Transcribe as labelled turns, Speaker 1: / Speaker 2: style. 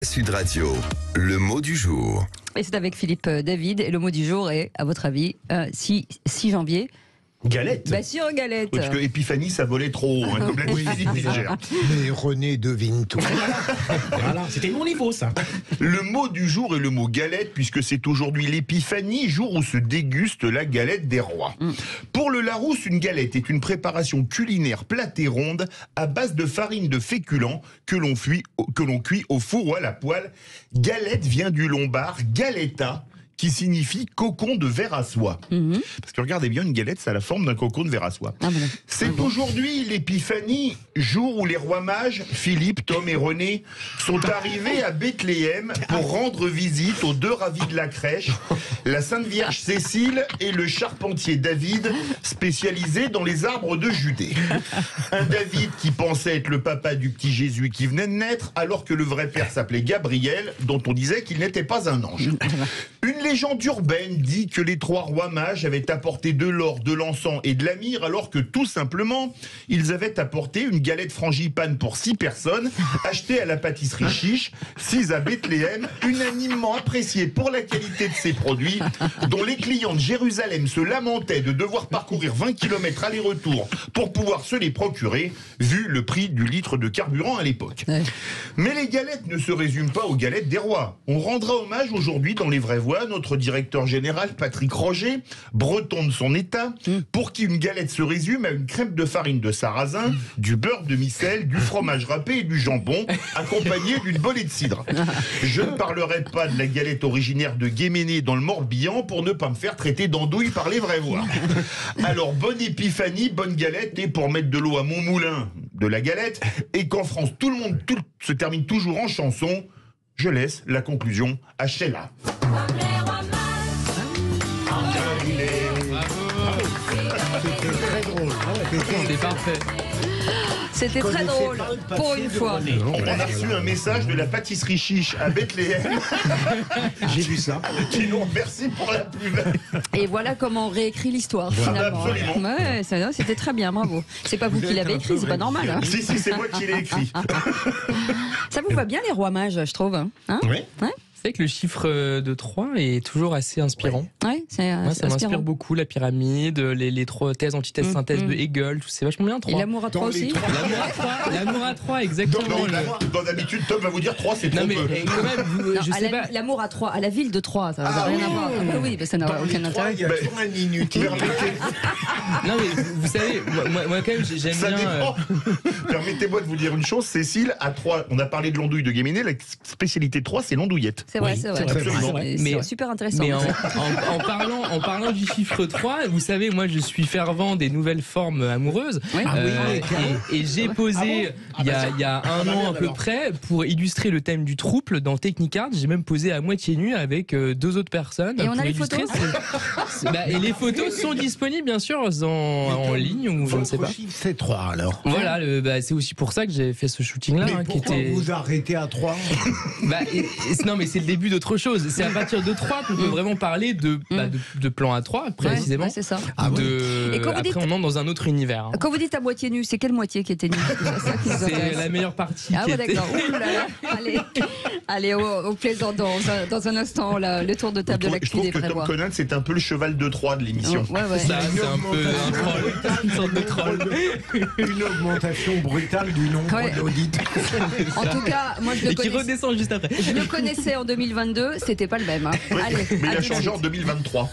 Speaker 1: Sud Radio, le mot du jour.
Speaker 2: Et c'est avec Philippe David. Et le mot du jour est, à votre avis, 6 janvier.
Speaker 3: Galette.
Speaker 2: Bah sûr, galette.
Speaker 3: Parce que Épiphanie, ça volait trop haut, hein, comme l'a dit Philippe Légère.
Speaker 4: Mais René devine tout.
Speaker 5: Voilà, c'était mon niveau, ça.
Speaker 3: Le mot du jour est le mot galette, puisque c'est aujourd'hui l'Épiphanie, jour où se déguste la galette des rois. Pour le Larousse, une galette est une préparation culinaire plate et ronde à base de farine de féculents que l'on cuit au four ou à la poêle. Galette vient du lombard galeta, qui signifie cocon de verre à soie. Parce que regardez bien, une galette, ça a la forme d'un cocon de verre à soie. C'est aujourd'hui l'Épiphanie, jour où les rois mages, Philippe, Tom et René, sont arrivés à Bethléem pour rendre visite aux deux ravis de la crèche, la Sainte Vierge Cécile et le charpentier David, spécialisé dans les arbres de Judée. Un David qui pensait être le papa du petit Jésus qui venait de naître, alors que le vrai père s'appelait Gabriel, dont on disait qu'il n'était pas un ange. Une légende urbaine dit que les trois rois mages avaient apporté de l'or, de l'encens et de la myrrhe, alors que tout simplement, ils avaient apporté une galette frangipane pour 6 personnes, achetée à la pâtisserie Chiche, 6 à Bethléem, unanimement appréciée pour la qualité de ses produits, dont les clients de Jérusalem se lamentaient de devoir parcourir 20 km aller-retour pour pouvoir se les procurer, vu le prix du litre de carburant à l'époque. Mais les galettes ne se résument pas aux galettes des rois. On rendra hommage aujourd'hui dans Les Vraies Voix notre directeur général Patrick Roger, breton de son état, pour qui une galette se résume à une crêpe de farine de sarrasin, du beurre de micelle, du fromage râpé et du jambon, accompagné d'une bolée de cidre. Je ne parlerai pas de la galette originaire de Guéméné dans le Morbihan pour ne pas me faire traiter d'andouille par Les Vraies Voix. Alors bonne Épiphanie, bonne galette, et pour mettre de l'eau à mon moulin de la galette, et qu'en France tout se termine toujours en chanson, je laisse la conclusion à Sheila.
Speaker 5: C'est parfait.
Speaker 2: C'était très drôle, pour une fois.
Speaker 3: On a reçu un message de la pâtisserie Chiche à Bethléem.
Speaker 4: J'ai vu ça.
Speaker 3: Qui nous remercie pour la pub.
Speaker 2: Et voilà comment on réécrit l'histoire, finalement.
Speaker 3: Absolument.
Speaker 2: Ouais, c'était très bien, bravo. C'est pas vous qui l'avez écrit, c'est pas normal. Hein.
Speaker 3: Si, c'est moi qui l'ai écrit.
Speaker 2: Ça vous va bien, les rois mages, je trouve. Hein,
Speaker 3: Oui.
Speaker 2: Ouais.
Speaker 5: C'est que le chiffre de 3 est toujours assez inspirant.
Speaker 2: Ouais, c'est
Speaker 5: Moi, ça
Speaker 2: inspirant.
Speaker 5: m'inspire beaucoup, la pyramide, les 3 thèses, antithèses, synthèses de Hegel, tout c'est vachement bien, 3.
Speaker 2: Et l'amour à 3 aussi.
Speaker 5: L'amour à 3, exactement.
Speaker 3: Dans d'habitude, Tom va vous dire 3, c'est trop
Speaker 5: Non mais
Speaker 3: peu.
Speaker 5: quand même,
Speaker 2: Non,
Speaker 5: je sais pas.
Speaker 2: l'amour à 3, à la ville de 3, ça n'a rien à voir. Oui, ça n'a aucun intérêt.
Speaker 4: Il y a toujours un inutile.
Speaker 5: Non mais vous savez, moi quand même j'aime
Speaker 3: Ça
Speaker 5: bien.
Speaker 3: dépend. Permettez-moi de vous dire une chose, Cécile, à 3, on a parlé de l'andouille de Guéméné, la spécialité 3, c'est l'andouillette.
Speaker 2: C'est vrai, c'est vrai.
Speaker 5: Mais
Speaker 2: C'est super intéressant.
Speaker 5: Mais en parlant du chiffre 3, vous savez, moi je suis fervent des nouvelles formes amoureuses.
Speaker 2: Oui.
Speaker 5: Et j'ai posé il y a un an à peu près pour illustrer le thème du trouble dans Technicart. J'ai même posé à moitié nu avec 2 autres personnes.
Speaker 2: Et on
Speaker 5: pour
Speaker 2: a les
Speaker 5: illustrer
Speaker 2: photos
Speaker 5: et les photos sont disponibles bien sûr en ligne ou je ne sais pas.
Speaker 4: Votre chiffre, c'est 3 alors.
Speaker 5: Voilà, c'est aussi pour ça que j'ai fait ce shooting-là.
Speaker 4: Mais pourquoi vous arrêtez à 3?
Speaker 5: Non, mais c'est le début d'autre chose. C'est à partir de 3 qu'on peut vraiment parler de plan A3, précisément.
Speaker 2: Ouais, c'est ça.
Speaker 5: Et quand après, on entre dans un autre univers. Hein.
Speaker 2: Quand vous dites à moitié nu, c'est quelle moitié qui était nue?
Speaker 5: C'est la meilleure partie.
Speaker 2: Ah, d'accord. Ouh là là. Allez, au plaisant dans un instant, là, le tour de table de
Speaker 3: Je
Speaker 2: l'actu
Speaker 3: trouve
Speaker 2: des
Speaker 3: que
Speaker 2: Vraies
Speaker 3: Tom
Speaker 2: Voix.
Speaker 3: Conan, c'est un peu le cheval de Troie de l'émission.
Speaker 2: Ouais.
Speaker 5: Ça, c'est un peu un troll, une sorte de troll.
Speaker 4: Une augmentation brutale du nombre d'audits.
Speaker 2: En tout cas, moi je
Speaker 5: Et qui redescend juste après.
Speaker 2: Je le connaissais en 2022, c'était pas le même. Hein.
Speaker 3: Ouais,
Speaker 2: Allez,
Speaker 3: mais il
Speaker 2: à
Speaker 3: a
Speaker 2: tout de
Speaker 3: changé
Speaker 2: suite.
Speaker 3: en 2023.